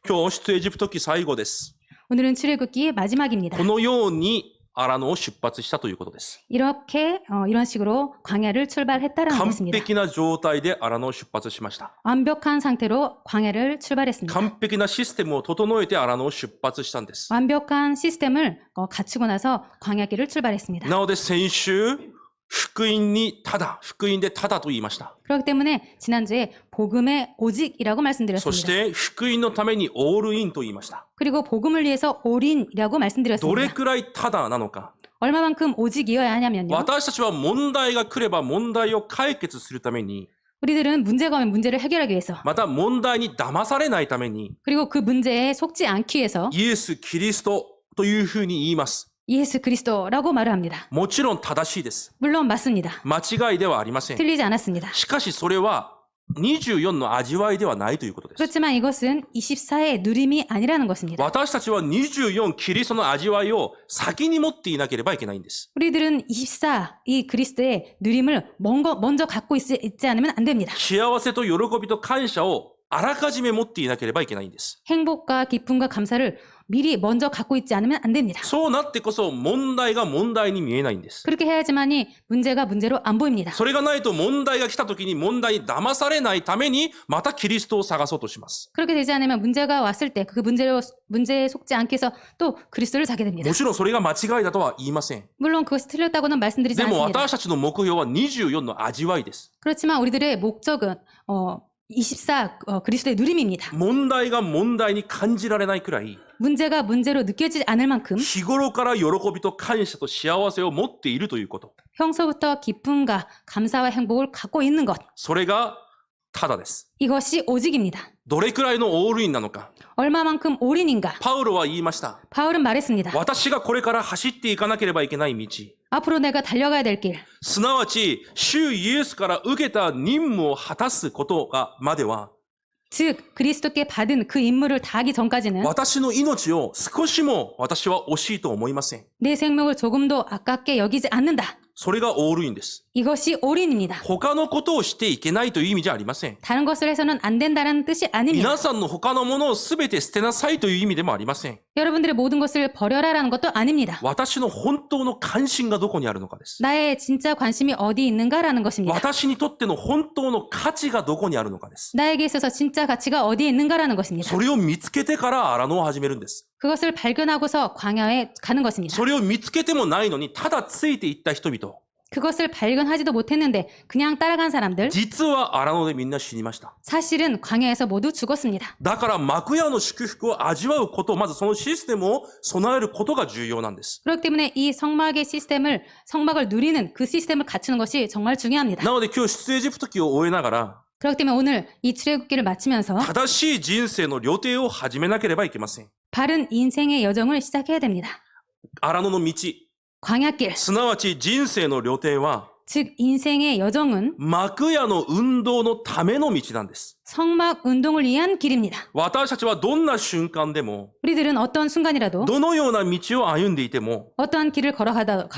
今日出エジプト記最後です。 오늘은 출애굽기의 마지막입니다. このように荒野を出発したということです。 이렇게 이런 식으로 광야를 출발했다라는 完 것입니다. 璧な状態で荒野を出発しました。 완벽한 상태로 광야를 출발했습니다. 完璧なシステムを整えて荒野を出発したんです。 완벽한 시스템을 갖추고 나서 광야길을 출발했습니다. なので先週、福音でただと言いました。 그렇기 때문에 지난주에 복음의 오직이라고 そし 말씀드렸습니다. て福音のためにオールインと言いました。 그리고 복음을 위해서 올인이라고 どれ 말씀드렸습니다. くらいただなのか。 얼마만큼 오직이어야 하냐면요. 私たちは問題が来れば問題を解決するために、 우리들은 문제가 오면 문제를 해결하기 위해서 また問題に騙されないために、 그리고 그 문제에 속지 않기 위해서 イエス・キリストというふうに言います。 예수 그리스도라고 말을 합니다. もちろん正しいです。 물론 맞습니다. 間違いではありません。 틀리지 않았습니다. しかしそれは24の味わいではないということです。 그렇지만 이것은 24의 누림이 아니라는 것입니다. 私たちは24キリストの味わいを先に持っていなければいけないんです。 우리들은 24, 이 그리스도의 누림을 먼저 갖고 있지 않으면 안 됩니다. 幸せと喜びと感謝をあらかじめ持っていなければいけないんです。 행복과 기쁨과 감사를 미리 먼저 갖고 있지 않으면 안 됩니다. そうなってこそ問題が問題に見えないんです。 그렇게 해야지만이 문제가 문제로 안 보입니다. それがないと問題が来た時に問題に騙されないためにまたキリストを探そうとします。 그렇게 되지 않으면 문제가 왔을 때 그 문제에 속지 않기 위해서 또 그리스도를 사게 됩니다. もちろんそれが間違いだとは言いません。 물론 그것이 틀렸다고는 말씀드리지 でも 않습니다. 私たちの目標は24の味わいです。 그렇지만 우리들의 목적은 24 그리스도의 누림입니다. 問題が問題に感じられないくらい 문제가 문제로 느껴지지 않을 만큼 日頃から喜びと感謝と幸せを持っているということ。 평소부터 기쁨과 감사와 행복을 갖고 있는 것. それがただです。 이것이 오직입니다. どれくらいのオールインなのか。 얼마만큼 올인인가? パウロは言いました。 바울은 말했습니다. 私がこれから走っていかなければいけない道。 앞으로 내가 달려가야 될 길. すなわち、主イエスから受けた任務を果たすことがまでは、 즉 그리스도께 받은 그 임무를 다하기 전까지는 私の命を少しも私は惜しいと思いません。 내 생명을 조금도 아깝게 여기지 않는다. それがオールインです。 이것이 올인입니다. 他のことをしていけないという意味じゃありません。 다른 것을 해서는 안 된다는 뜻이 아닙니다. 皆さんの他のものをすべて捨てなさいという意味でもありません。 여러분들의 모든 것을 버려라라는 것도 아닙니다. 私の本当の関心がどこにあるのかです。 나의 진짜 관심이 어디 있는가라는 것입니다. 私にとっての本当の価値がどこにあるのかです。 나에게 있어서 진짜 가치가 어디에 있는가라는 것입니다. それを見つけてから荒野を始めるんです。 그것을 발견하고서 광야에 가는 것입니다. それを見つけてもないのにただついていった人々。 그것을 발견하지도 못했는데 그냥 따라간 사람들 実は荒野でみんな死にました。 사실은 광야에서 모두 죽었습니다. だから幕屋の祝福を味わうこと、まずそのシステムを備えることが重要なんです。 그렇기 때문에 이 성막을 누리는 그 시스템을 갖추는 것이 정말 중요합니다. なので今日出エジプト記を終えながら、 그렇기 때문에 오늘 이 출애굽기를 마치면서 正しい人生の旅程を始めなければいけません。 바른 인생의 여정을 시작해야 됩니다. 荒野の道、 광야길, すなわち人生の旅程は、 즉 인생의 여정은 幕屋の運動のための道なんです。 성막 운동을 위한 길입니다. 私たちはどんな瞬間でも、 우리들은 어떤 순간이라도 どのような道を歩んでいても、 어떠한 길을 걸어가더라도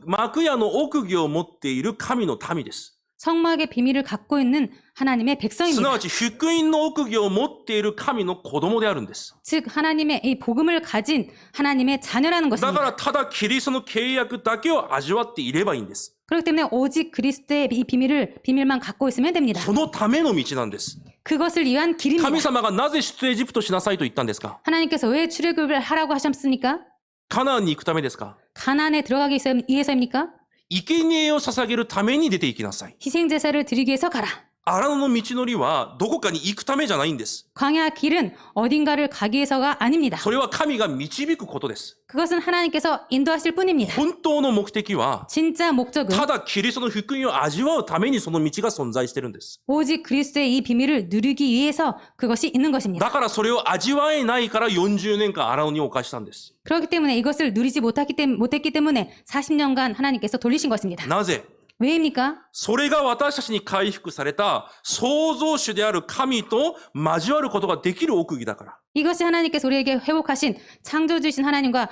幕屋の奥義を持っている神の民です。 성막의 비밀을 갖고 있는 하나님의 すな 백성입니다. わち福音の奥義を持っている神の子供であるんです。 즉 하나님의 이 복음을 가진 하나님의 자녀라는 だか 것입니다. らただキリストの契約だけを味わっていればいいんです。 그렇기 때문에 오직 그리스도의 이 비밀만 갖고 있으면 됩니다. そのための道なんです。 그것을 위한 길입니다. 神様がなぜ出エジプトしなさいと言ったんですか？ 하나님께서 왜 출애굽을 하라고 하셨습니까? カナンに行くためですか？ 가나안에 들어가기 위해서입니까? 生贄を捧げるために出て行きなさい。 희생제사를 드리기 위해서 가라. 荒野の道のりはどこかに行くためじゃないんです。 광야 길은 어딘가를 가기 위해서가 아닙니다. それは神が導くことです。 그것은 하나님께서 인도하실 뿐입니다. 本当の目的は、 진짜 목적은 ただキリストの福音を味わうためにその道が存在してるんです。 오직 그리스도의 이 비밀을 누리기 위해서 그것이 있는 것입니다. だからそれを味わえないから40年間荒野に侵したんです。 그렇기 때문에 이것을 누리지 못했기 때문에 40년간 하나님께서 돌리신 것입니다. なぜ？ 왜입니까? それが私たちに回復された創造主である神と交わることができる奥義だから。 이것이 하나님께서 우리에게 회복하신 창조주신 하나님과의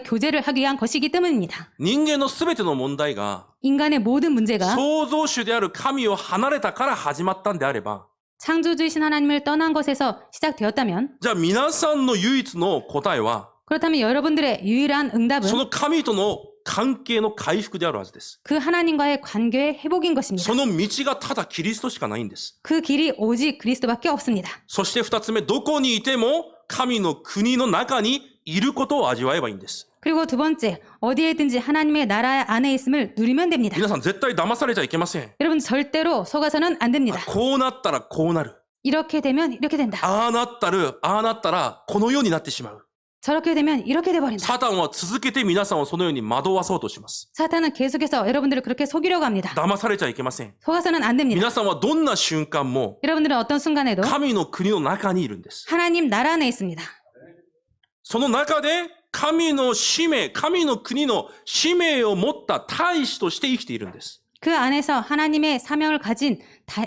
교제를 하기 위한 것이기 때문입니다. 人間のすべての問題が 인간의 모든 문제가 創造主である神を離れたから始まったんであれば 창조주이신 하나님을 떠난 것에서 시작되었다면 じゃあ皆さんの唯一の答えは、 그렇다면 여러분들의 유일한 응답은 その神との関係の回復であるはずです。 그 하나님과의 관계의 회복인 것입니다. その道がただキリストしかないんです。 그 길이 오직 그리스도밖에 없습니다. そして二つ目、どこにいても神の国の中にいることを味わえばいいんです。 그리고 두 번째, 어디에든지 하나님의 나라 안에 있음을 누리면 됩니다. 皆さん絶対騙されちゃいけません。 여러분 절대로 속아서는 안 됩니다. こうなったらこうなる。 이렇게 되면 이렇게 된다. ああなったらこのようになってしまう。 저렇게 되면 이렇게 돼버린다. サタンは続けて皆さんをそのように惑わそうとします。 사탄은 계속해서 여러분들을 그렇게 속이려고 합니다. 騙されちゃいけません。 속아서는 안 됩니다. 皆さんはどんな瞬間も 여러분들은 어떤 순간에도 神の国の中にいるんです。 하나님 나라 안에 있습니다. その中で神の使命、神の国の使命を持った大使として生きているんです。 그 안에서 하나님의 사명을 가진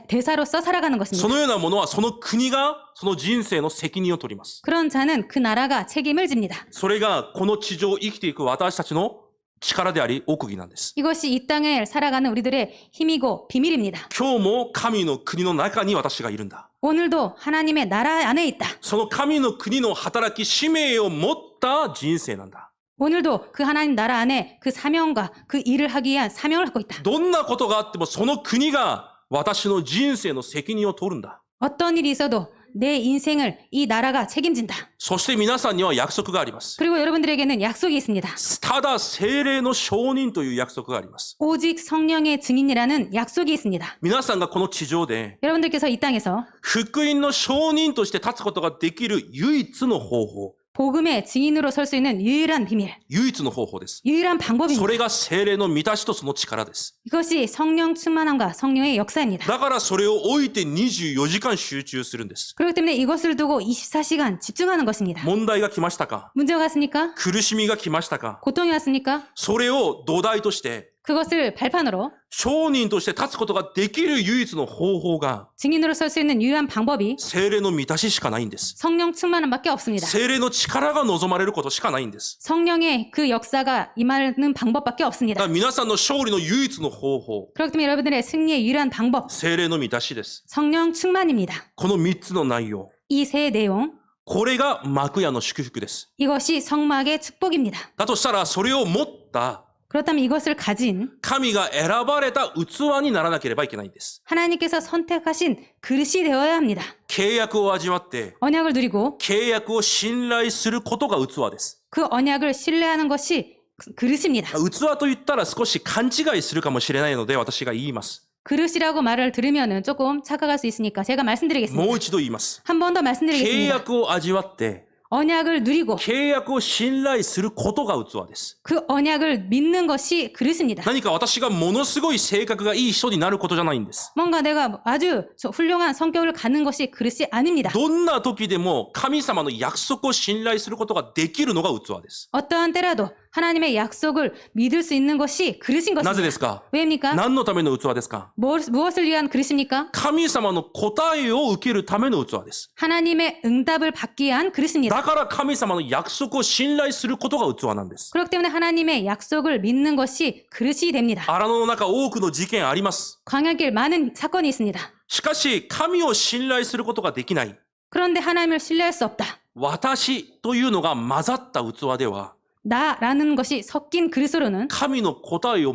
대사로서 살아가는 そ 것입니다. のようなものはその国がその人生の責任を取ります。 그런 자는 그 나라가 책임을 집니다. それがこの地上を生きていく私たちの力であり奥義なんです。 이것이 이 땅에 살아가는 우리들의 힘이고 비밀입니다. 今日も神の国の中に私がいるんだ。 오늘도 하나님의 나라 안에 있다. その神の国の働き、使命を持った人生なんだ。 오늘도 그 하나님 나라 안에 그 사명과 그 일을 하기 위한 사명을 갖고 있다. どんなことがあってもその国が私の人生の責任を取るんだ。 어떤 일이 있어도 내 인생을 이 나라가 책임진다. そして皆さんには約束があります。 그리고 여러분들에게는 약속이 있습니다. ただ聖霊の証人という約束があります。 오직 성령의 증인이라는 약속이 있습니다. 皆さんがこの地上で 여러분들께서 이 땅에서 福音の証人として立つことができる唯一の方法。 복음의 증인으로 설 수 있는 유일한 비밀, 唯一の方法です。 유일한 そ 방법입니다. れが聖霊の満たしとその力です。 이것이 성령 충만함과 성령의 역사입니다. だからそれを置いて24時間集中するんです。 그렇기 때문에 이것을 두고 24시간 집중하는 것입니다. 問題が来ましたか？ 문제가 왔습니까? 苦しみが来ましたか？ 고통이 왔습니까? それを土台として、 그것을 발판으로 証人として立つことができる唯一の方法が 증인으로 설 수 있는 유일한 방법이 聖霊の満たししかないんです。 성령 충만함밖에 없습니다. 聖霊の力が望まれることしかないんです。 성령의 그 역사가 임하는 방법밖에 だ 없습니다. から皆さんの勝利の唯一の方法、 그렇기 때문에 여러분들의 승리의 유일한 방법, 聖霊の満たしです。 성령 충만입니다. この3つの内容、 이 세 내용, これが幕屋の祝福です。 이것이 성막의 축복입니다. だとしたらそれを持った 그렇다면 이것을 가진 神が選ばれた器にならなければいけないんです。 하나님께서 선택하신 그릇이 되어야 합니다. 契約を味わって、 언약을 누리고 契約を信頼することが器です。 그 언약을 신뢰하는 것이 그릇입니다. 器と言ったら少し勘違いするかもしれないので私が言います。 그릇이라고 말을 들으면은 조금 착각할 수 있으니까 제가 말씀드리겠습니다. もう一度言います。 한 번 더 契 말씀드리겠습니다. 約を味わって、 언약을 누리고 契約を信頼することが器です。 그 언약을 믿는 것이 그릇입니다. 何か私がものすごい性格がいい人になることじゃないんです。 뭔가 내가 아주 훌륭한 성격을 갖는 것이 그릇이 아닙니다. どんな時でも神様の約束を信頼することができるのが器です。 어떠한 때라도 하나님의 약속을 믿을 수 있는 것이 그릇인 なぜ 것입니다. ですか？ 왜입니까? 何のための器ですか？ 무엇을 위한 그릇입니까? 神様の答えを受けるための器です。 하나님의 응답을 받기 위한 그릇입니다. だから神様の約束を信頼することが器なんです。 그렇기 때문에 하나님의 약속을 믿는 것이 그릇이 됩니다. 荒野の中多くの事件あります。 광야길 많은 사건이 있습니다. しかし神を信頼することができない。 그런데 하나님을 신뢰할 수 없다. 私というのが混ざった器では 나라는 것이 섞인 그릇으로는 神の答えを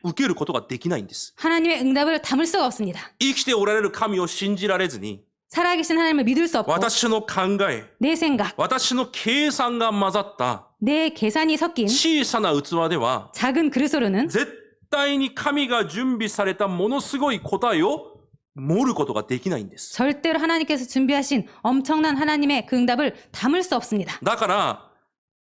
受けることができないんです。 하나님의 응답을 담을 수가 없습니다. 生きておられる神を信じられずに 살아계신 하나님을 믿을 수 없고 私の考え、 내 생각, 私の計算が混ざった 내 계산이 섞인 小さな器では 작은 그릇으로는 絶対に神が準備されたものすごい答えを盛ることができないんです。 절대로 하나님께서 준비하신 엄청난 하나님의 그 응답을 담을 수 없습니다. だから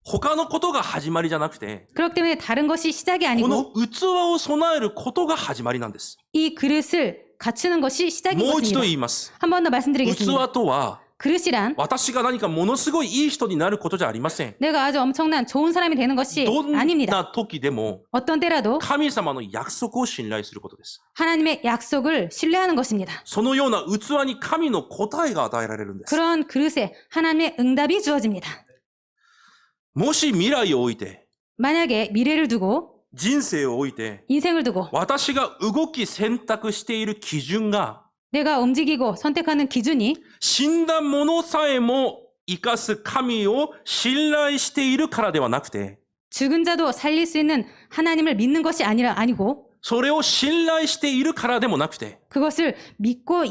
他のことが始まりじゃなくて 그렇기 때문에 다른 것이 시작이 この 아니고 器を備えることが始まりなんです。 이 그릇을 갖추는 것이 시작인 もう一度 것입니다. 言います。 한 번 더 말씀드리겠습니다. 器とは 그릇이란 私が何かものすごいいい人になることじゃありません。 내가 아주 엄청난 좋은 사람이 되는 것이 どん 아닙니다. な時でも 어떤 때라도 神様の約束を信頼することです。 하나님의 약속을 신뢰하는 것입니다. そのような器に神の答えが与えられるんです。 그런 그릇에 하나님의 응답이 주어집니다. もし未来を置いて、 만약에 미래를 두고 人生を置いて、 인생을 두고 私が動き選択している基準が 내가 움직이고 선택하는 기준이 死んだものさえも生かす神を信頼しているからではなくて、 죽은 자도 살릴 수 있는 하나님을 믿는 것이 아니고 それを信頼しているからでもなくて、 그것을 믿고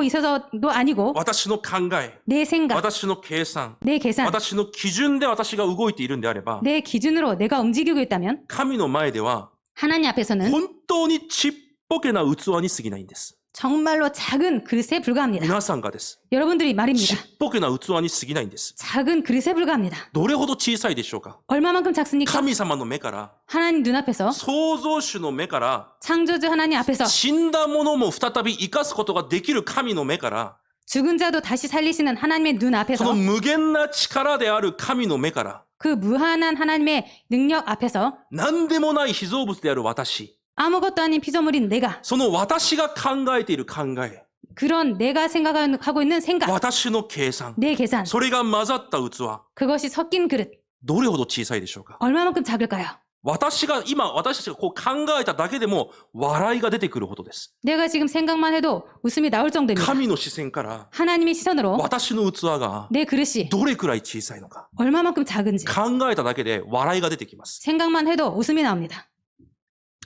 있어서도 아니고 私の考え、 내 생각, 私の計算、 내 계산, 私の基準で私が動いているんであれば、 내 기준으로 내가 움직이고 있다면 神の前では 하나님 앞에서는 本当にちっぽけな器に過ぎないんです。 정말로 작은 그릇에 불과합니다. 皆さんがです。 여러분들이 ち 말입니다. っぽけな器に過ぎないんです。 작은 그릇에 불과합니다. どれほど小さいでしょうか。 얼마만큼 작습니까? 神様の目から、 하나님 눈앞에서 創造主の目から、 창조주 하나님 앞에서 死んだものも再び生かすことができる神の目から、 죽은 자도 다시 살리시는 하나님의 눈 その 앞에서 無限な力である神の目から、 그 무한한 하나님의 능력 앞에서 何でもない被造物である私、 아무것도 아닌 피조물인 내가 その私が考えている考え、 그런 내가 생각하고 있는 생각, 私の計算、 내 계산, それが混ざった器、 그것이 섞인 그릇 どれほど小さいでしょうか。 얼마만큼 작을까요? 私たちがこう考えただけでも笑いが出てくるほどです。 내가 지금 생각만 해도 웃음이 나올 정도입니다. 神の視線から 하나님의 시선으로 私の器が 내 그릇이 どれくらい小さいのか 얼마만큼 작은지 考えただけで笑いが出てきます。 생각만 해도 웃음이 나옵니다.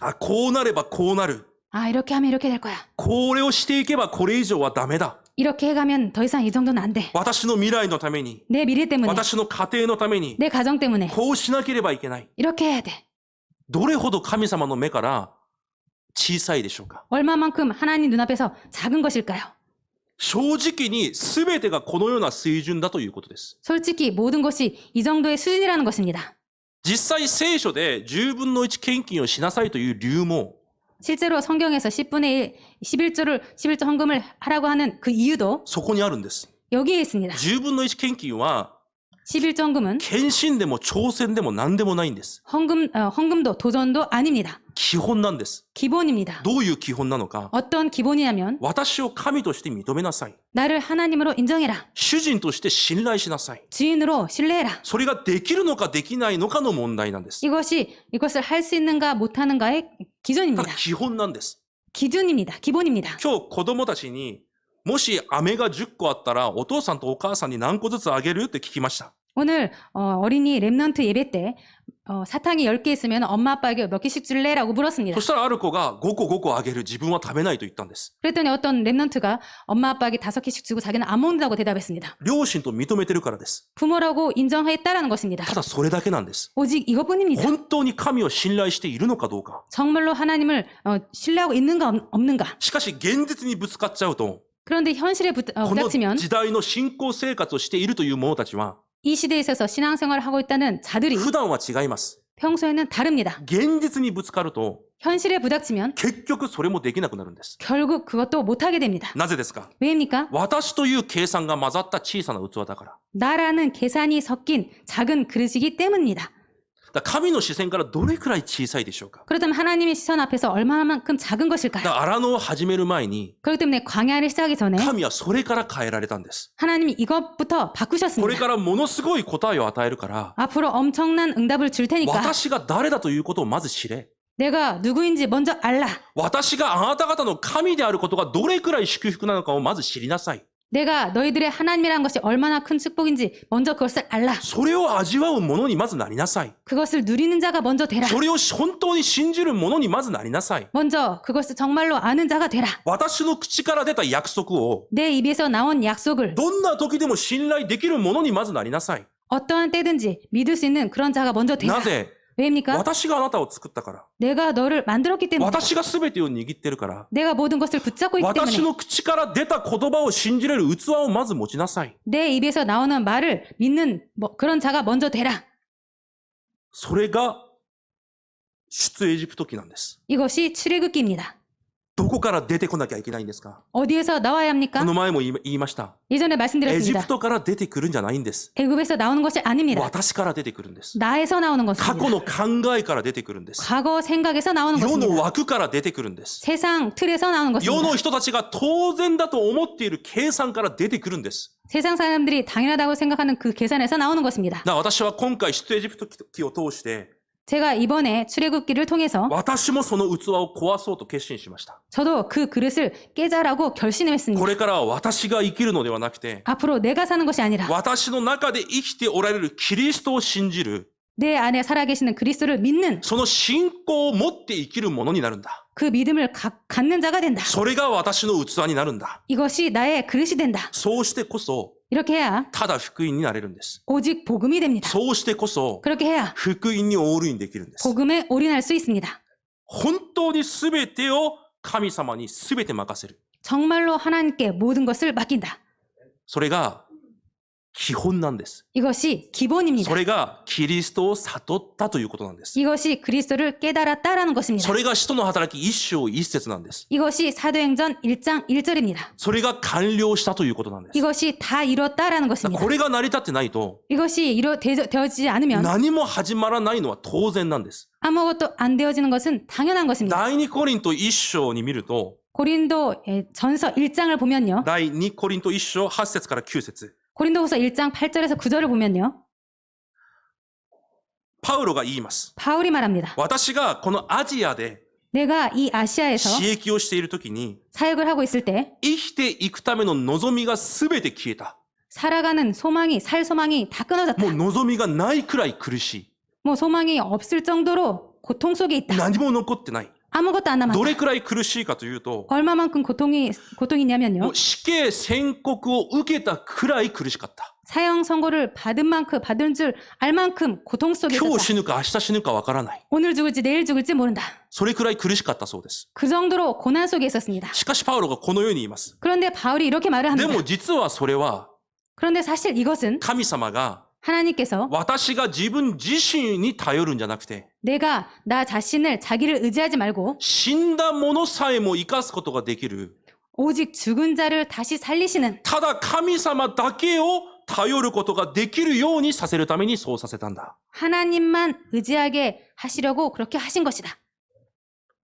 あ、こうなればこうなる。 아, 이렇게 하면 이렇게 될 거야. これをしていけばこれ以上はダメだ。 이렇게 해가면 더 이상 이 정도는 안 돼. 私の未来のために、 내 미래 때문에, 私の家庭のために、 내 가정 때문에 こうしなければいけない。 이렇게 해야 돼. どれほど神様の目から小さいでしょうか。 얼마만큼 하나님 눈앞에서 작은 것일까요? 正直に全てがこのような水準だということです。 솔직히 모든 것이 이 정도의 수준이라는 것입니다. 実際聖書で10分の1献金をしなさいという理由も 실제로 성경에서 10분의 1, 11조 헌금을 하라고 하는 그 이유도 そこにあるんです。 여기에 있습니다. 10分の1献金は 11조 헌금은 献身でも挑戦でも何でもないんです。 헌금도 도전도 아닙니다. 基本なんです。 기본입니다. どういう基本なのか。 어떤 기본이냐면 私を神として認めなさい。 나를 하나님으로 인정해라. 主人として信頼しなさい。 주인으로 신뢰해라. それができるのかできないのかの問題なんです。 이것을 할 수 있는가 못하는가의 た 기준입니다. だ基本なんです。 기준입니다. 기본입니다. 今日子供たちに、もし飴が10個あったらお父さんとお母さんに何個ずつあげるって聞きました。 오늘 어린이 랩넌트 예배 때 사탕이 10개 있으면 엄마 아빠에게 몇 개씩 줄래라고 물었습니다. そしたらある子が5個5個あげる自分は食べないと言ったんです。 그랬더니 어떤 랩넌트가 엄마 아빠에게 5개씩 주고 자기는 안 먹는다고 대답했습니다. 両親と認めてるからです。 부모라고 인정했다라는 것입니다. ただそれだけなんです。 오직 이것뿐입니다. 本当に神を信頼しているのかどうか。 정말로 하나님을 신뢰하고 있는가 없는가. しかし現実にぶつかっちゃうと、 그런데 현실에 この 부닥치면 時代の信仰生活をしているという者たちは、 이 시대에 있어서 신앙생활을 하고 있다는 자들이 普段は違います。 평소에는 다릅니다. 現実にぶつかると、 현실에 부닥치면 結局それもできなくなるんです。 결국 그것도 못하게 됩니다. なぜですか？ 왜입니까? 私という計算が混ざった小さな器だから。 나라는 계산이 섞인 작은 그릇이기 때문입니다. だから神の視線からどれくらい小さいでしょうか？ 그렇다면 하나님의 시선 앞에서 얼마만큼 작은 だ 것일까요? から荒野を始める前に、 그렇기 때문에 광야를 시작하기 전에 神はそれから変えられたんです。 하나님이 이것부터 これ 바꾸셨습니다. からものすごい答えを与えるから、 앞으로 엄청난 응답을 줄 테니까 私が誰だということをまず知れ。 내가 누구인지 먼저 알라. 私があなた方の神であることがどれくらい祝福なのかをまず知りなさい。 내가 너희들의 하나님이라는 것이 얼마나 큰 축복인지 먼저 그것을 알라. それを味わう者にまずなりなさい。 그것을 누리는 자가 먼저 되라. それを本当に信じる者にまずなりなさい。 먼저 그것을 정말로 아는 자가 되라. 私の口から出た約束を、 내 입에서 나온 약속을 どんな時でも信頼できる者にまずなりなさい。 어떠한 때든지 믿을 수 있는 그런 자가 먼저 되라. なぜ？ 왜입니까? 私があなたを作ったから。 내가 너를 만들었기 때문에. 私が全てを握ってるから。 내가 모든 것을 붙잡고 있기 私 때문에. の口から出た言葉を信じれる器をまず持ちなさい。 내 입에서 나오는 말을 믿는 그런 자가 먼저 되라. それが出エジプト記なんです。 이것이 출애굽기입니다. どこから出てこなきゃいけないんですか？ 어디에서 나와야 こ 합니까? の前も言いました。 예전에 エジ 말씀드렸습니다. プトから出てくるんじゃないんです。 애굽에서 나오는 것이 아닙니다. 私から出てくるんです。 나에서 나오는 過去 것입니다. の考えから出てくるんです。 과거 생각에서 나오는 世の 것입니다. 枠から出てくるんです。 세상 틀에서 나오는 世 것입니다. の人たちが当然だと思っている計算から出てくるんです。 세상 사람들이 당연하다고 생각하는 그 계산에서 나오는 것입니다. 私は今回出エジプト記を通して、 제가 이번에 출애굽기를 통해서 私もその器を壊そうと決心しました。 저도 그 그릇을 깨자라고 결심했습니다. これからは私が生きるのではなくて、 앞으로 내가 사는 것이 아니라 私の中で生きておられるキリストを信じる、 내 안에 살아계시는 그리스도를 믿는 その信仰を持って生きるものになるんだ。 그 믿음을 갖는 자가 된다. それが私の器になるんだ。 이것이 나의 그릇이 된다. そうしてこそ、 이렇게 해야 ただ福音になれるんです。 오직 복음이 됩니다. そうしてこそ、 그렇게 해야 福音にオールインできるんです。 복음에 올인할 수 있습니다. 本当に全てを神様に全て任せる。 정말로 하나님께 모든 것을 맡긴다. それが基本なんです。 이것이 기본입니다. それがキリストを悟ったということなんです。 이것이 그리스도를 깨달았다라는 것입니다. それが使徒の働き一章一節なんです。 이것이 사도행전 1장 1절입니다. それが完了したということなんです。 이것이 다 이뤘다라는 것입니다. これが成り立ってないと、 이것이 되어지지 않으면 何も始まらないのは当然なんです。 아무것도 안 되어지는 것은 당연한 것입니다. 第2コリント一章に見ると、 고린도 전서 1장을 보면요. 第2コリント一章8節から9節 고린도후서 1장 8절에서 9절을 보면요. パウロが言います。 바울이 말합니다. 私がこのアジアで 내가 이 아시아에서 刺激をしているときに、 사역을 하고 있을 때 生きていくための望みが全て消えた。 살아가는 소망이 살 소망이 다 끊어졌다. もう望みがないくらい苦しい。 뭐 소망이 없을 정도로 고통 속에 있다. 何も残ってない。 아무것도 안 ど 남았다. れくらい苦しいかというと、 얼마만큼 고통이냐면요. もう死刑宣告を受けたくらい苦しかった。 사형 선고를 받은 줄 알 만큼 고통 속에 今日 있었다. 死ぬか明日死ぬかわからない。 오늘 죽을지 내일 죽을지 모른다. それくらい苦しかったそうです。 그 정도로 고난 속에 있었습니다. しかしパウロがこのように言います。 그런데 바울이 이렇게 말을 で 합니다. も実はそれは 그런데 사실 이것은 神様が 하나님께서 私が自分自身に頼るんじゃなくて、 내가 나 자신을 자기를 의지하지 말고 死んだものさえも生かすことができる。 오직 죽은 자를 다시 살리시는 ただ神様だけを頼ることができるようにさせるためにそうさせたんだ。 하나님만 의지하게 하시려고 그렇게 하신 것이다.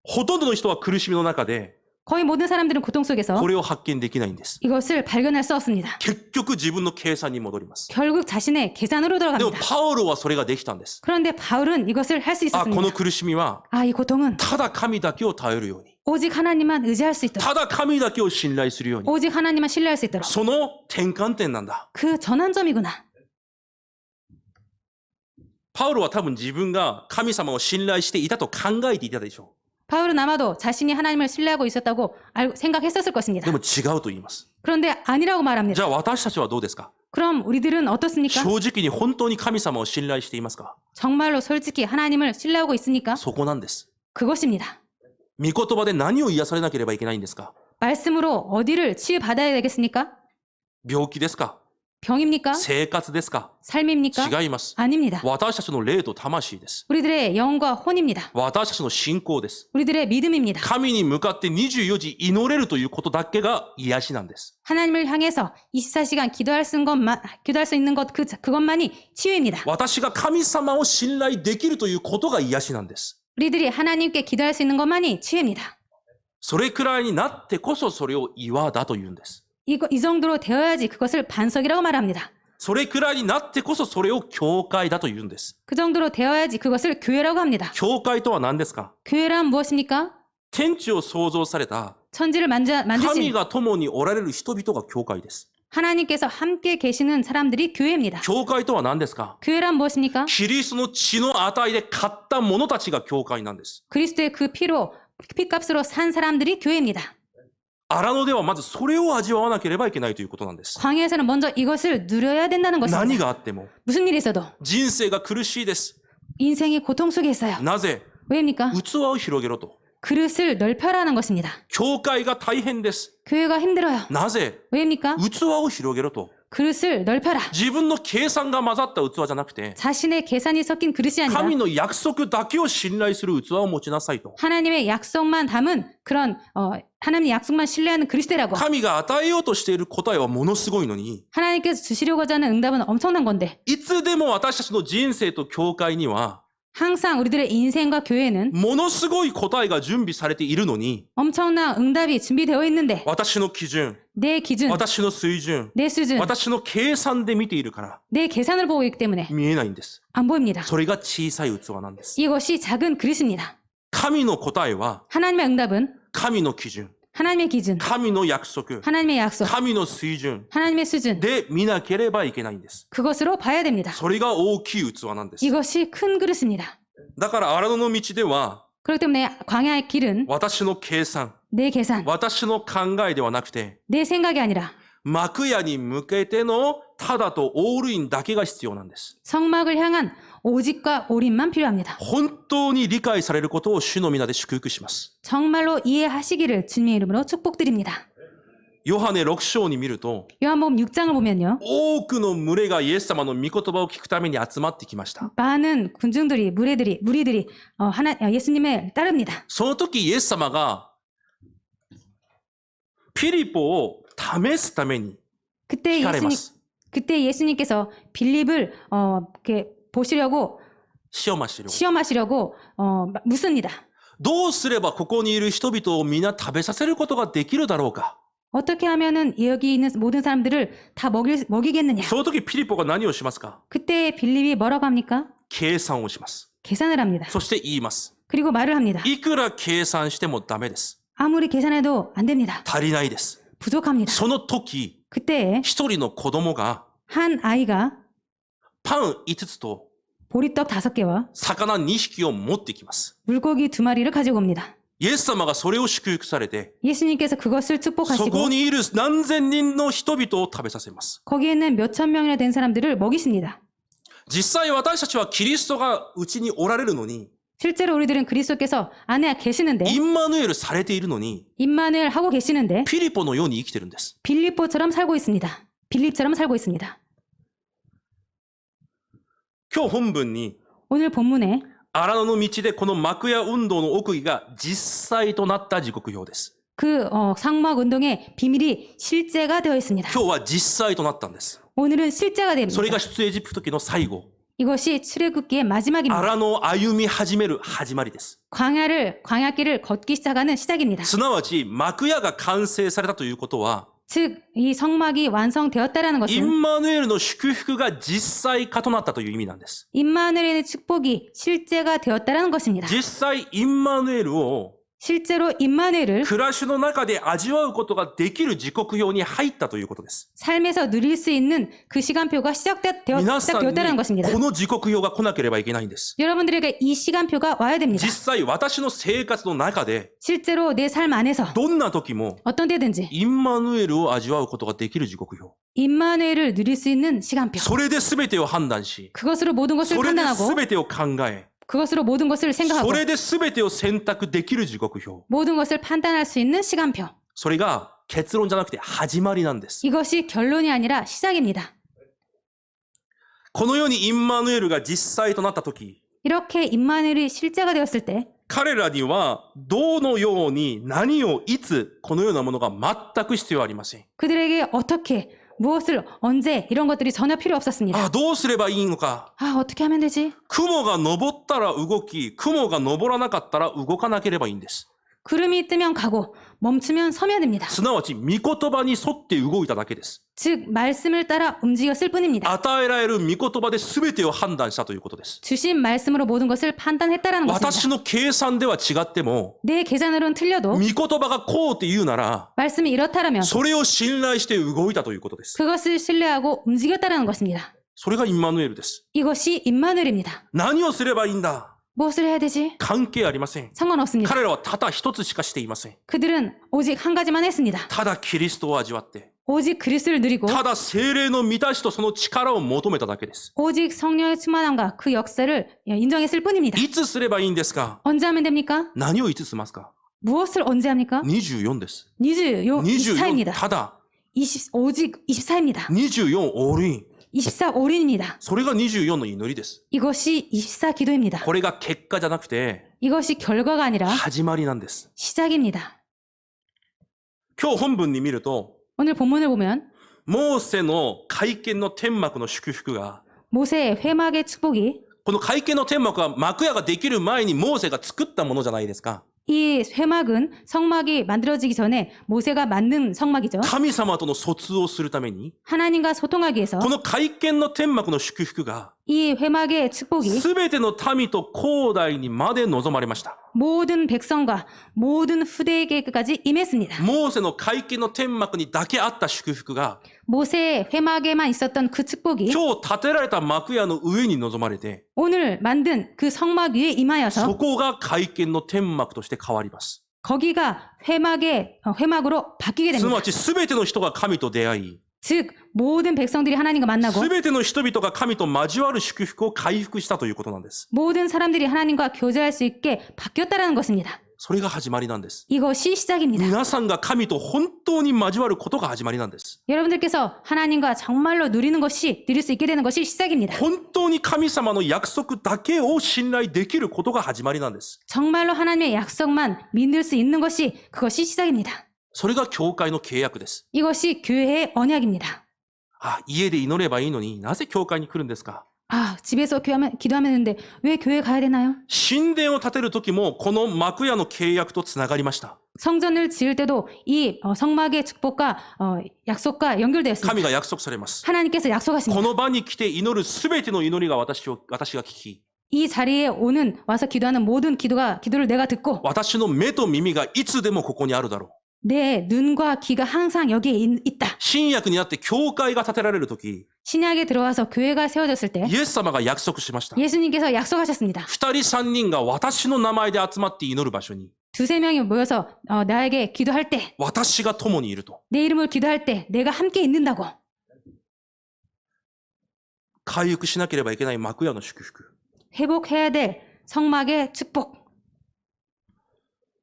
ほとんどの人は苦しみの中で 거의 모든 사람들은 고통 속에서 これを発見できないんです。 이것을 발견할 수 없습니다. 結局自分の計算に戻ります。 결국 자신의 계산으로 でも 들어갑니다. パウロはそれができたんです。 그런데 바울은 이것을 할 수 あ、この 있었습니다. 苦しみは 이 고통은 ただ神だけを頼るように、 오직 하나님만 의지할 수 있도록 ただ神だけを信頼するように、 오직 하나님만 신뢰할 수 있도록 その転換点なんだ。 그 전환점이구나. パウロは多分自分が神様を信頼していたと考えていたでしょ 바울은 아마도 자신이 하나님을 신뢰하고 있었다고 생각했었을 う。 것입니다. でも違うと言います。 그런데 아니라고 じ 말합니다. ゃあ私たちはどうですか？ 그럼 우리들은 어떻습니까? 正直に本当に神様を信頼していますか？ 정말로 솔직히 하나님을 신뢰하고 있습니까? そこなんです。 그것입니다. 御言葉で何を癒されなければいけないんですか？ 말씀으로 어디를 치유받아야 되겠습니까? 病気ですか？ 병입니까? 生活ですか？ 삶입니까? 違います。 아닙니다. 私たちの霊と魂です。 우리들의 영과 혼입니다. 私たちの信仰です。 우리들의 믿음입니다. 神に向かって24時祈れるということだけが癒しなんです。 하나님을 향해서 24시간 기도할 수 있는 것 그것만이 치유입니다. 私が神様を信頼できるということが癒しなんです。 우리들이 하나님께 기도할 수 있는 것만이 치유입니다. それくらいになってこそそれを岩だと言うんです。 이 정도로 되어야지 그것을 반석이라고 말합니다. それくらいになってこそそれを教会だと言うんです。 그 정도로 되어야지 그것을 교회라고 합니다. 教会とは何ですか？ 교회란 무엇입니까? 天地を創造された 천지를 神 만드신 が共におられる人々が教会です。 하나님께서 함께 계시는 사람들이 교회입니다. 教会とは何ですか？ 교회란 무엇입니까? キリストの血の値で買った者たちが教会なんです。 그리스도의 그 피값으로 산 사람들이 교회입니다. 荒野ではまずそれを味わわなければいけないということなんです。 광야에서는 먼저 이것을 누려야 된다는 何 것입니다. があっても 무슨 일이 있어도 人生が苦しいです。 인생이 고통 속에 있어요. なぜ？ 왜입니까? 器を広げろと。 그릇을 넓혀라는 것입니다. 教会が大変です。 교회가 힘들어요. なぜ？ 왜입니까? 器を広げろと。 그릇을 넓혀라. 自分の計算が混ざった器じゃなくて、 자신의 계산이 섞인 그릇이 아니라 神の約束だけを信頼する器を持ちなさいと。 하나님의 약속만 담은 그런 하나님의 약속만 신뢰하는 그릇이 되라고. 神が与えようとしている答えはものすごいのに、 하나님께서 주시려고자 하는 응답은 엄청난 건데 いつでも私たちの人生と教会には、 항상 우리들의 인생과 교회는 ものすごい答えが準備されているのに、 엄청난 응답이 준비되어 있는데 私の基準、 내 기준, 私の水準、 내 수준, 私の計算で見ているから 내 계산을 보고 있기 때문에 見えないんです。 안 보입니다. それが小さい器なんです。 이것이 작은 그릇입니다. 神の答えは、 하나님의 응답은 神の基準、 하나님의 기준, 神の約束、 하나님의 약속, 神の水準 하나님의 수준, で見なければいけないんです。 그것으로 봐야 됩니다. それが大きい器なんです。 이것이 큰 그릇입니다. だから荒野の道では、 그렇기 때문에 광야의 길은 私の計算、 내 계산, 私の考えではなくて、 내 생각이 아니라 幕屋に向けてのただとオールインだけが必要なんです。 성막을 향한 오직과 올인만 필요합니다. 本当に理解されることを主の皆で祝福します。 정말로 이해하시기를 주님의 이름으로 축복드립니다. ヨハネ6章に見ると、 요한복음 6장을 보면요. 多くの群れがイエス様の御言葉を聞くために集まってきました。 많은 군중들이, 무리들이 예수님을 따릅니다. その時イエス様がピリポを試すために 그때 聞かれます。 예수님께서 빌립을 이렇게 보시려고 塩ましろ。 시험하시려고 묻습니다. どうすればここにいる人々を皆食べさせることができるだろうか。 어떻게 하면은 여기 있는 모든 사람들을 다 먹이겠느냐? その時ピリポが何をしますか？ 그때 빌립이 뭐라고 합니까? 計算をします。 계산을 합니다. そして言います。 그리고 말을 합니다. いくら計算してもダメです。 아무리 계산해도 안 됩니다. 足りないです。 부족합니다. その時、 그때 一人の子供が 한 아이가 パン5つと 보리떡 5개와 魚2匹を持ってきます。 물고기 2마리를 가지고 옵니다. イエス様がそれを祝福されて、 예수님께서 그것을 そ 축복하시고 こにいる何千人の人々を食べさせます。 거기에 있는 몇천 명이나 된 사람들을 먹이십니다. 実際私たちはキリストがうちにおられるのに、 실제로 우리들은 그리스도께서 안에 계시는데 インマヌエルされているのに、 임마누엘 하고 계시는데 ピリポのように生きてるんです。 빌립처럼 살고 있습니다. 빌립처럼 살고 있습니다. 今日本文に、 오늘 본문에 荒野の道でこの幕屋運動の奥義が実際となった時刻表です。 그 상막 운동의 비밀이 실제가 되어 있습니다. 今日は実際となったんです。 오늘은 실제가 됩니다. それが出エジプト記の最後。 이것이 출애굽기의 마지막입니다. 荒野を歩み始める始まりです。 광야길을 걷기 시작하는 시작입니다. すなわち幕屋が完成されたということは、 즉, 이 성막이 완성되었다라는 イ 것은 ンマヌエルの祝福が実際化となったという意味なんです。 임마누엘의 축복이 실제가 되었다라는 것입니다. 実際インマヌエルを 실제로 임마누엘을 暮らしの中で味わうことができる時刻表に入ったということです。 삶에서 누릴 수 있는 그 시간표가 皆さんに 시작되었다는 것입니다. この時刻表が来なければいけないんです。 여러분들에게 이 시간표가 와야 됩니다. 実際私の生活の中で 실제로 내 삶 안에서 どんな時も 어떤 때든지 インマヌエルを味わうことができる時刻表。 임마누엘을 누릴 수 있는 시간표. それで全てを判断し、 그것으로 모든 것을 それで 판단하고 全てを考え、 그것으로 모든 것을 そ 생각하고 れで全てを選択できる時刻表。 모든 것을 판단할 수 있는 시간표. それが結論じゃなくて始まりなんです。 이것이 결론이 아니라 시작입니다. このようにインマヌエルが実際となった時、 이렇게 임마누엘이 실제가 되었을 때 彼らにはどのように何をいつこのようなものが全く必要ありません。 그들에게 어떻게 무엇을 언제 이런 것들이 전혀 필요 없었습니다. あ、どうすればいいのか。 어떻게 하면 되지? 雲が昇ったら動き、雲が昇らなかったら動かなければいいんです。 구름이 뜨면 가고 멈추면 서면 됩니다. すなわち、御言葉に沿って動いただけです。 즉 말씀을 따라 움직였을 뿐입니다. 与えられる御言葉で全てを判断したということです。 주신 말씀으로 모든 것을 판단했다라는 私 것입니다. の計算では違っても、 내 계산으로는 틀려도 御言葉がこうって言うなら、 말씀이 이렇다라면 それを信頼して動いたということです。 그것을 신뢰하고 움직였다라는 것입니다. それがインマヌエルです。 이것이 임마누엘입니다. 何をすればいいんだ？ 무엇을 해야 되지? 関係ありません。 상관없습니다. 彼らはただ一つしかしていません。 그들은 오직 한 가지만 했습니다. ただキリストを味わって、 오직 그리스도를 누리고 ただ聖霊の満たしとその力を求めただけです。 오직 성령의 충만함과 그 역사를 인정했을 뿐입니다. いつすればいいんですか？ 언제 하면 됩니까? 何をいつしますか？ 무엇을 언제 합니까? 24です。 24, 24 24입니다. ただ、 오직 24입니다. 24オールイン。 24 올인입니다. それが24の祈りです。 이것이 24 기도입니다. これが結果じゃなくて、 이것이 결과가 아니라 始まりなんです。 시작입니다. 今日本文に見ると、 오늘 본문을 보면 モーセの会見の天幕の祝福が、 모세의 회막의 축복이 この会見の天幕は幕屋ができる前にモーセが作ったものじゃないですか。 이 회막은 성막이 만들어지기 전에 모세가 만든 성막이죠. 神様との疎通をするために、 하나님과 소통하기 위해서 この会見の天幕の祝福が、 이 회막의 축복이 すべての民と後代にまで望まれました。 모든 백성과 모든 후대에게까지 임했습니다. モーセの会見の天幕にだけあった祝福が、 모세의 회막에만 있었던 그 축복이 今日建てられた幕屋の上に望まれて、 오늘 만든 그 성막 위에 そ 임하여서 こが会見の天幕として変わります。 거기가 회막으로 바뀌게 す 됩니다. なわちすべての人が神と出会い、 즉 모든 백성들이 하나님과 만나고 すべての人々が神と交わる祝福を回復したということなんです。 모든 사람들이 하나님과 교제할 수 있게 바뀌었다라는 것입니다. それが始まりなんです。 이것이 시작입니다. 皆さんが神と本当に交わることが始まりなんです。 여러분들께서 하나님과 정말로 누릴 수 있게 되는 것이 시작입니다. 本当に神様の約束だけを信頼できることが始まりなんです。 정말로 하나님의 약속만 믿을 수 있는 것이 그것이 시작입니다. それが教会の契約です。 이것이 교회의 언약입니다. あ、家で祈ればいいのになぜ教会に来るんですか？ 집에서 기도하면 되는데 왜 교회 가야 되나요? 神殿を建てる時もこの幕屋の契約とつながりました。 성전을 지을 때도 이 성막의 축복과 약속과 연결되었습니다. 神が約束されます。 하나님께서 こ 약속하십니다. の場に来て祈るすべての祈りが私が聞き、 이 자리에 와서 기도하는 모든 기도를 내가 듣고 私の目と耳がいつでもここにあるだろう。 내 눈과 귀가 항상 여기에 있다. 新約になって教会が建てられる時、 신약에 들어와서 교회가 세워졌을 때 イエス様が約束しました。 예수님께서 약속하셨습니다. 二人三人が私の名前で集まって祈る場所に、 두세 명이 모여서 나에게 기도할 때, 私が共にいると。 내 이름을 기도할 때 내가 함께 있는다고. 回復しなければいけない幕屋の祝福。 회복해야 될 성막의 축복.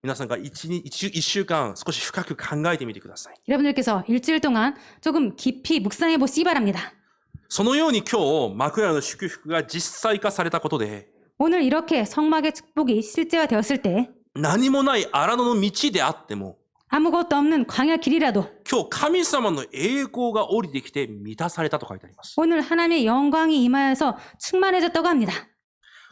皆さんが一週間少し深く考えてみてください。 여러분들께서 일주일 동안 조금 깊이 묵상해 보시기 바랍니다. そのように今日、幕屋の祝福が実際化されたことで、 오늘 이렇게 성막의 축복이 실제화 되었을 때 何もない荒野の道であっても、 아무것도 없는 광야 길이라도 今日神様の栄光が降りてきて満たされたと書いてあります。 오늘 하나님의 영광이 임하여서 충만해졌다고 합니다.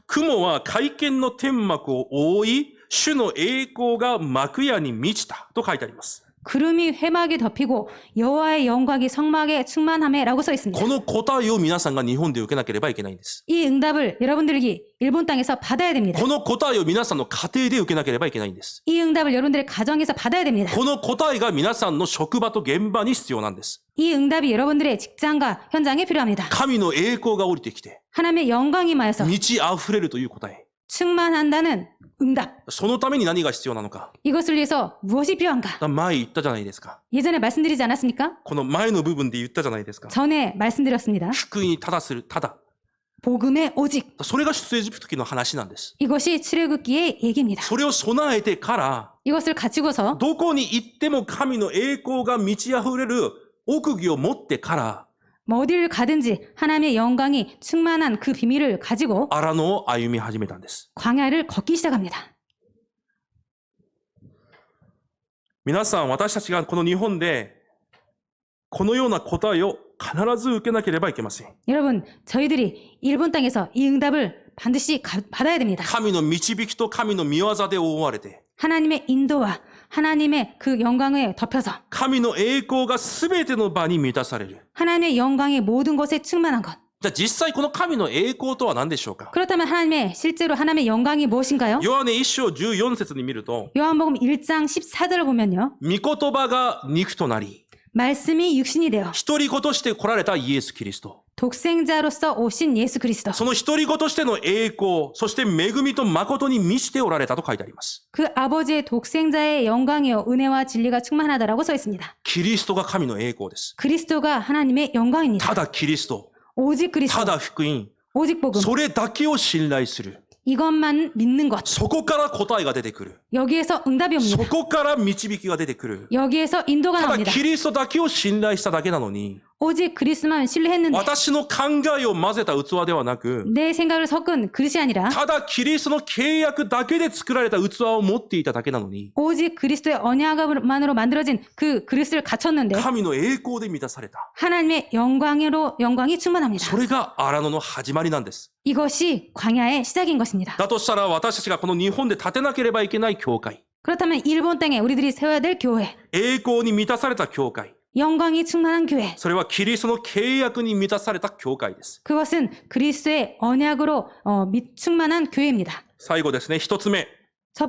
雲は会見の天幕を覆い、主の栄光が幕屋に満ちたと書いてあります。 구름이 회막에 덮이고 여호와의 영광이 성막에 충만함에라고 써 있습니다. この答えを皆さんが日本で受けなければいけないんです。 이 응답을 여러분들이 일본 땅에서 받아야 됩니다. この答えを皆さんの家庭で受けなければいけないんです。 이 응답을 여러분들의 가정에서 받아야 됩니다. この答えが皆さんの職場と現場に必要なんです。 이 응답이 여러분들의 직장과 현장에 필요합니다. 神の栄光が降りてきて、 하나님의 영광이 임하여서 満ち溢れるという答え。 충만한다는 응답. そのために何が必要なのか。 이것을 위해서 무엇이 필요한가? 前言ったじゃないですか。 예전에 말씀드리지 않았습니까? この前の部分で言ったじゃないですか。 전에 말씀드렸습니다. 福音にただする、ただ。 복음의 오직. それが出エジプト記の話なんです。 이것이 출애굽기의 얘기입니다. それを備えてから、 이것을 가지고서 どこに行っても神の栄光が満ち溢れる奥義を持ってから、 어디를 가든지 하나님의 영광이 충만한 그 비밀을 가지고 荒野を歩み始めたんです。 광야를 걷기 시작합니다. 皆さん、私たちがこの日本で、このような答えを必ず受けなければいけません。 여러분, 저희들이 일본 땅에서 이 응답을 반드시 받아야 됩니다. 神の導きと神の御業で覆われて、 하나님의 인도와 하나님의 그 영광에 덮여서 神の栄光がすべての場に満たされる。 하나님의 영광이 모든 것에 충만한 것. じゃあ実際この神の栄光とは何でしょうか？ 그렇다면 실제로 하나님의 영광이 무엇인가요? ヨハネ1章14節に見ると、 요한복음 1장 14절을 보면요. 御言葉が肉となり、 말씀이 육신이 되어 一人子として来られたイエス・キリスト。 독생자로서 오신 예수 그리스도. その一人子としての栄光、そして恵みと誠に満ちておられたと書いてあります。 그 아버지의 독생자의 영광이요 은혜와 진리가 충만하다라고 써 있습니다. キリストが神の栄光です。 그리스도가 하나님의 영광입니다. ただキリスト、 오직 た 그리스도, だ福音、 오직 복음. それだけを信頼する。 이것만 믿는 것. そこから答えが出てくる。 여기에서 응답이 そ 옵니다. こから導きが出てくる。 여기에서 인도가 ただ 나옵니다. キリストだけを信頼しただけなのに、 오직 그리스도만 신뢰했는데 私の考えを混ぜた器ではなく、 내 생각을 섞은 그릇이 아니라 ただキリストの契約だけで作られた器を持っていただけなのに、 오직 그리스도의 언약만으로 만들어진 그 그릇을 갖췄는데 神の栄光で満たされた。 하나님의 영광이 충만합니다. それが荒野の始まりなんです。 이것이 광야의 시작인 것입니다. だとしたら私たちがこの日本で建てなければいけない教会、 그렇다면 일본 땅에 우리들이 세워야 될 교회, 栄光に満たされた教会、 영광이 충만한 교회, それはキリストの契約に満たされた教会です。 그것은 그리스도의 언약으로 충만한 교회입니다. 最後ですね、一つ目。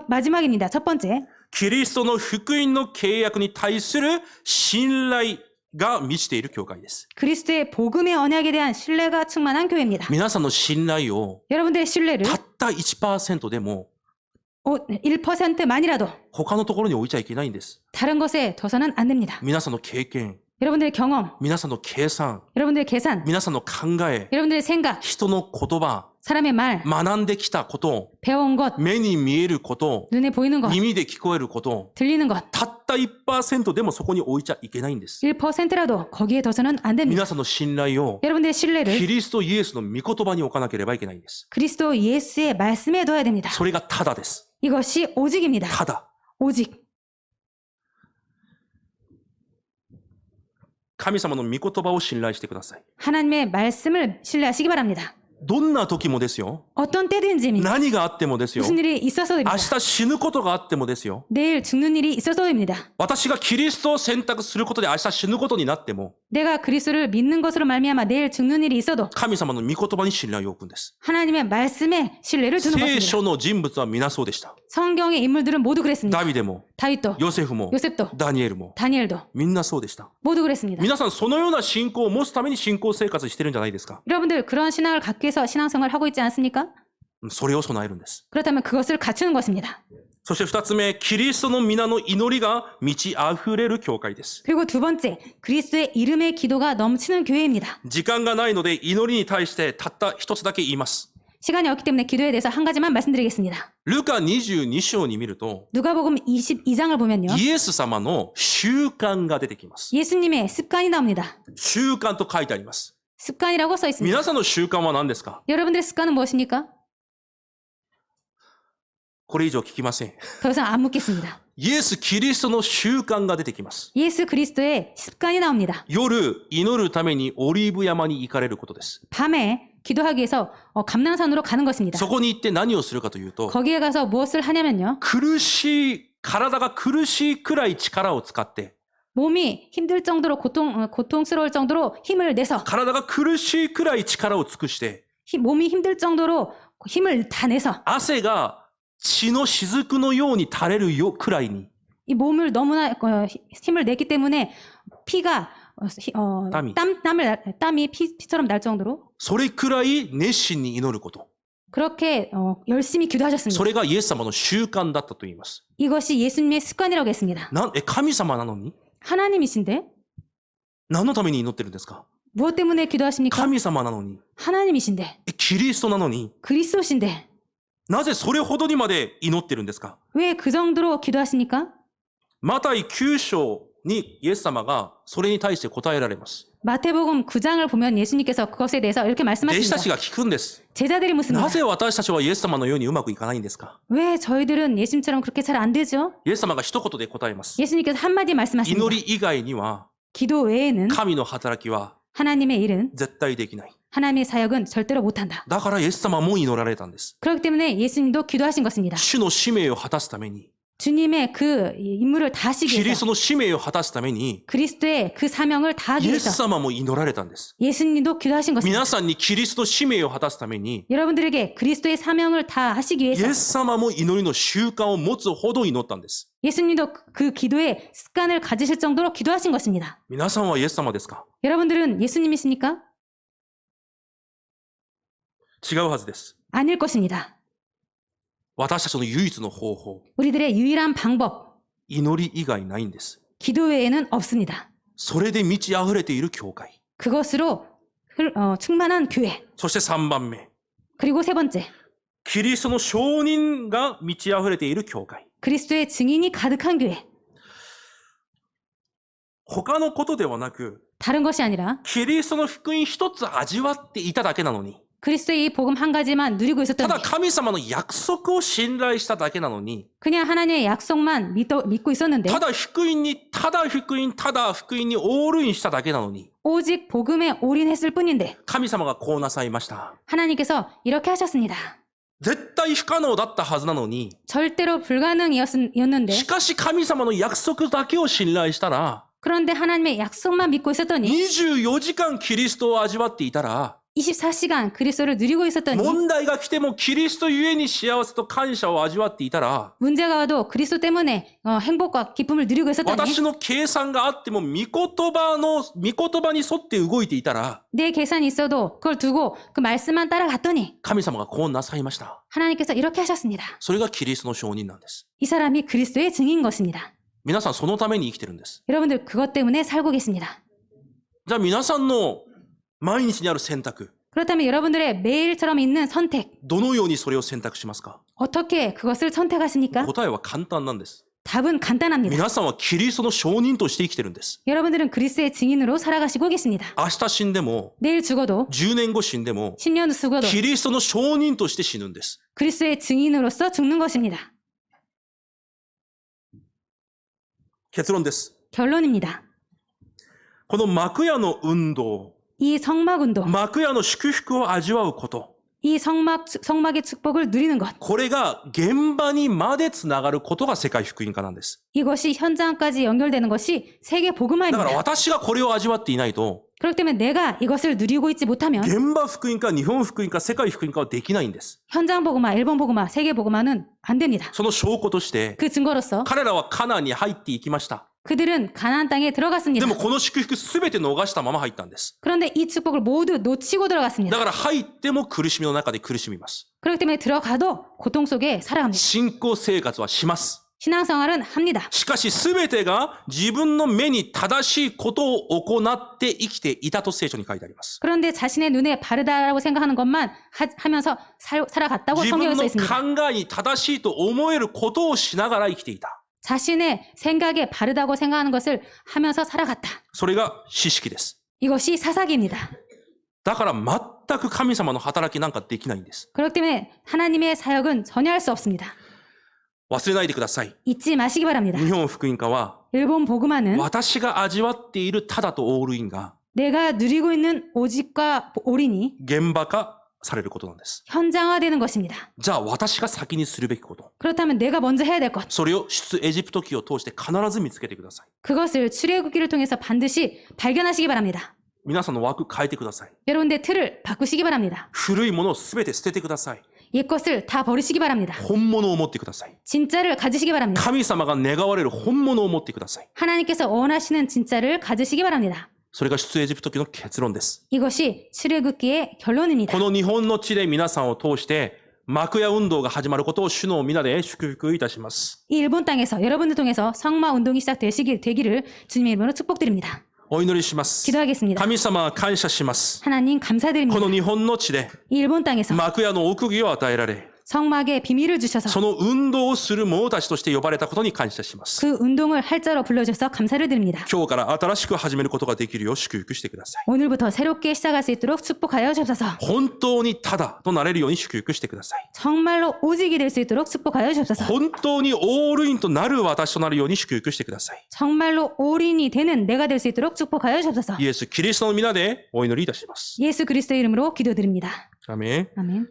마지막입니다. 첫 번째, キリストの福音の契約に対する信頼が満ちている教会です。 그리스도의 복음의 언약에 대한 신뢰가 충만한 교회입니다. 皆さんの信頼を 여러분들의 신뢰를 たった 1% でも 1%만이라도 他のところに置いちゃいけないんです。 다른 것에 둬서는 안 됩니다. 皆さんの経験、 여러분들의 경험, 皆さんの計算、 여러분들의 계산, 皆さんの考え、 여러분들의 생각, 人の言葉、 사람의 말, 学んできたこと、 배워온 것, 目に見えること、 눈에 보이는 것, 耳で聞こえること、 들리는 것, たった 1% でもそこに置いちゃいけないんです。 1%라도 거기에 둬서는 안 됩니다. 皆さんの信頼を 여러분들의 キ 신뢰를 リストイエスの御言葉に置かなければいけないんです。 그리스도 예수의 말씀에 둬야 됩니다. それがただです。 이것이 오직입니다. ただ。 오직. 神様の御言葉を信頼してください。 하나님의 말씀을 신뢰하시기 바랍니다. どんな時もですよ。 어떤 때든지 何があってもですよ。 무슨 일이 있어서 明 됩니다. 日死ぬことがあってもですよ。 내일 죽는 일이 있어서 됩니다. 私がキリストを選択することで明日死ぬことになっても、 내가 그리스도를 믿는 것으로 말미암아 내일 죽는 일이 있어도 神様の御言葉に信頼を置くんです。 하나님의 말씀에 신뢰를 두는 聖 것입니다. 書の人物は皆そうでした。 성경의 인물들은 모두 그랬습니다. ダビデも、 다윗도, ヨセフも、 요셉도, ダニエルも、 다니엘도 みんなそうでした。 모두 그랬습니다. 皆さんそのような信仰を持つために信仰生活してるんじゃないですか。 여러분들 그런 신앙을 갖기 위해서 신앙생활을 하고 있지 않습니까? それを備えるんです。 그렇다면 그것을 갖추는 것입니다. そして二つ目、キリストの皆の祈りが満ち溢れる教会です。 그리고 두 번째, 그리스도의 이름의 기도가 넘치는 교회입니다. 時間がないので祈りに対してたった一つだけ言います。 시간이 없기 때문에 기도에 대해서 한 가지만 말씀드리겠습니다. ルカ22章に見ると、 누가복음 22장을 보면요. イエス様の習慣が出てきます。 예수님의 습관이 나옵니다. 習慣と書いてあります。 습관이라고 써 있습니다. 皆さんの習慣は何ですか？ 여러분들의 습관은 무엇입니까? これ以上聞きません。 더 이상 안 묻겠습니다. イエス・キリストの習慣が出てきます。 예수 그리스도의 습관이 나옵니다. 夜、祈るためにオリーブ山に行かれることです。 밤에 기도하기 위해서 감난산으로 가는 것입니다. そこに行って何をするかというと、 거기에 가서 무엇을 하냐면요. 体が苦しいくらい力を使って、 몸이 힘들 정도로 고통스러울 정도로 힘을 내서 体が苦しいくらい力を尽くして、 몸이 힘들 정도로 힘을 다 내서 汗が血の雫のように垂れるよくらいに、 이 몸을 너무나 힘을 냈기 때문에 피가 땀이 피처럼 날 정도로 それくらい熱心に祈ること。 그렇게 열심히 기도하셨습니다. それがイエス様の習慣だったと言います。 이것이 예수님의 습관이라고 했습니다. 神様なのに 하나님이신데 何のために祈ってるんですか？ 무엇 때문에 기도하십니까? 神様なのに、 하나님이신데 キリストなのに、 그리스도신데 なぜそれほどにまで祈ってるんですか？ 왜 그 정도로 기도하십니까? マタイ9章にイエス様がそれに対して答えられます。 마태복음 9장을 보면 예수님께서 그것에 대해서 이렇게 弟子た 말씀하십니다. ちが聞くんです。 제자들이 な 묻습니다. ぜ私たちはイエス様のようにうまくいかないんですか？ 왜 저희들은 예수님처럼 그렇게 잘 안 되죠? イエス様が一言で答えます。 예수님께서 한마디 말씀하십니다. 祈り以外には 기도 외에는 神の働きは 하나님의 일은 絶対できない。 하나님의 사역은 절대로 못한다. だからイエス様も祈られたんです。 그렇기 때문에 예수님도 기도하신 것입니다. 主の使命を果たすために、 주님의 그 임무를 다하시기 キリス 위해서 トの使命を果たすために、 그리스도의 그 사명을 다하기 イエス 위해서 様も祈られたんです。 예수님도 기도하신 것입니다. 皆さんにキリスト使命を果たすために、 여러분들에게 그리스도의 사명을 다하시기 イ 위해서 エス様も祈りの習慣を持つほど祈ったんです。 예수님도 그 기도의 습관을 가지실 정도로 기도하신 것입니다. 皆さんはイエス様ですか？ 여러분들은 예수님이십니까? 違うはずです。 아닐 것입니다. 私たちの唯一の方法、 우리들의 유일한 방법, 祈り以外ないんです。 기도 외에는 없습니다. それで満ち溢れている教会。 그것으로 충만한 교회. そして3番目、 그리고 세 번째, キリストの証人が満ち溢れている教会。 그리스도의 증인이 가득한 교회. 他のことではなく、 다른 것이 아니라 キリストの福音一つ味わっていただけなのに、 그리스도의 이 복음 한 가지만 누리고 た 있었던 だ 게 神様の約束を信頼しただけなのに、 그냥 하나님의 약속만 믿고 있었는데 ただ福音にオールインしただけなのに、 오직 복음에 올인했을 뿐인데 神様がこうなさいました。 하나님께서 이렇게 하셨습니다. 絶対不可能だったはずなのに、 절대로 불가능이었는데 しかし神様の約束だけを信頼したら、 그런데 하나님의 약속만 믿고 있었더니 24時間キリストを味わっていたら、 24시간 그리스도를 누리고 있었더니 問題が来てもキリストゆえに幸せと感謝を味わっていたら、 문제가 와도 그리스도 때문에 행복과 기쁨을 누리고 있었더니 私の計算があっても御言葉に沿って動いていたら、 내 계산이 있어도 그걸 두고 그 말씀만 따라갔더니 神様がこうなさいました。 하나님께서 이렇게 하셨습니다. それがキリストの証人なんです。 이 사람이 그리스도의 증인 것입니다. 皆さんそのために生きてるんです。 여러분들 그것 때문에 살고 계십니다. じゃあ皆さんの毎日にある選択、 그렇다면 여러분들의 매일처럼 있는 선택 どのようにそれを選択しますか？ 어떻게 그것을 선택하십니까? 答えは簡単なんです。 답은 간단합니다. 皆さんはキリストの証人として生きてるんです。 여러분들은 그리스도의 증인으로 살아가시고 계십니다. 明日死んでも、 내일 죽어도 10年後死んでも、 10년 후 죽어도 キリストの証人として死ぬんです。 그리스도의 증인으로서 죽는 것입니다. 結論です。 결론입니다. この幕屋の運動、 이 성막운동, 幕屋の祝福を味わうこと、 이 성막의 축복을 누리는 것, これが現場にまでつながることが世界福音化なんです。 이것이 현장까지 연결되는 것이 세계 だから 복음화입니다. 私がこれを味わっていないと、 그렇기 때문에 내가 이것을 누리고 있지 못하면 現場福音化、日本福音化、世界福音化はできないんです。 현장 복음화, 일본 복음화, 세계 복음화는 안 됩니다. その証拠として、 그 증거로서 彼らはカナンに入っていきました。 그들은 가나안 땅에 で 들어갔습니다. もこの祝福すべて逃したまま入ったんです。 그런데 이 축복을 모두 놓치고 だ 들어갔습니다. から入っても苦しみの中で苦しみます。 그렇기 때문에 들어가도 고통 속에 살아갑니다. 信仰生活はします。 신앙생활은 합니다. しかし全てが自分の目に正しいことを行って生きていたと聖書に書いてあります。 그런데 자신의 눈에 바르다라고 생각하는 것만 하면서 살아갔다고 自 성경에 分 써 の 있습니다. 考えに正しいと思えることをしながら生きていた。 자신의 생각에 바르다고 생각하는 것을 하면서 살아갔다. それが知識です。 이것이 사사기입니다. だから全く神様の働きなんかできないんです。 그렇기 때문에 하나님의 사역은 전혀 할 수 없습니다. 忘れないでください。 잊지 마시기 바랍니다. 日本福音化は 일본 복음화는 私が味わっているただとオールインが 내가 누리고 있는 오직과 올인이 現場化されることなんです。 현장화되는 것입니다. じゃあ私が先にするべきこと。 그렇다면 내가 먼저 해야 될 것. それを出エジプト記を通して必ず見つけてください。 그것을 출애굽기를 통해서 반드시 발견하시기 바랍니다. 皆さんの枠変えてください。 여러분의 틀을 바꾸시기 바랍니다. 古いものをすべて捨ててください。 옛 것을 다 버리시기 바랍니다. 本物を持ってください。 진짜를 가지시기 바랍니다. 神様が願われる本物を持ってください。 하나님께서 원하시는 진짜를 가지시기 바랍니다. それが出エジプト記の結論です。 이것이 출애굽기의 결론입니다. この日本の地で皆さんを通して、幕屋運動が始まることを主の皆で祝福いたします。 이 일본 땅에서 여러분들 통해서 성마 운동이 시작되기를 주님의 이름으로 축복드립니다. お祈りします。 기도하겠습니다. 神様感謝します。 하나님 こ 감사드립니다. の日本の地で 이 일본 땅에서 幕屋の奥義を与えられ、 성막의 비밀을 주셔서 その運動をする者たちとして呼ばれたことに感謝します。 그 운동을 할자로 불러주셔서 감사를 드립니다. 今日から新しく始めることができるよう祝福してください。 오늘부터 새롭게 시작할 수 있도록 축복하여 주옵소서. 本当にただとなれるように祝福してください。 정말로 오직이 될 수 있도록 축복하여 주옵소서. 本当にオールインとなる私となるように祝福してください。 정말로 올인이 되는 내가 될 수 있도록 축복하여 주옵소서. イエス・キリストの皆でお祈りいたします。 예수 그리스도의 이름으로 기도드립니다. アメン。 아멘.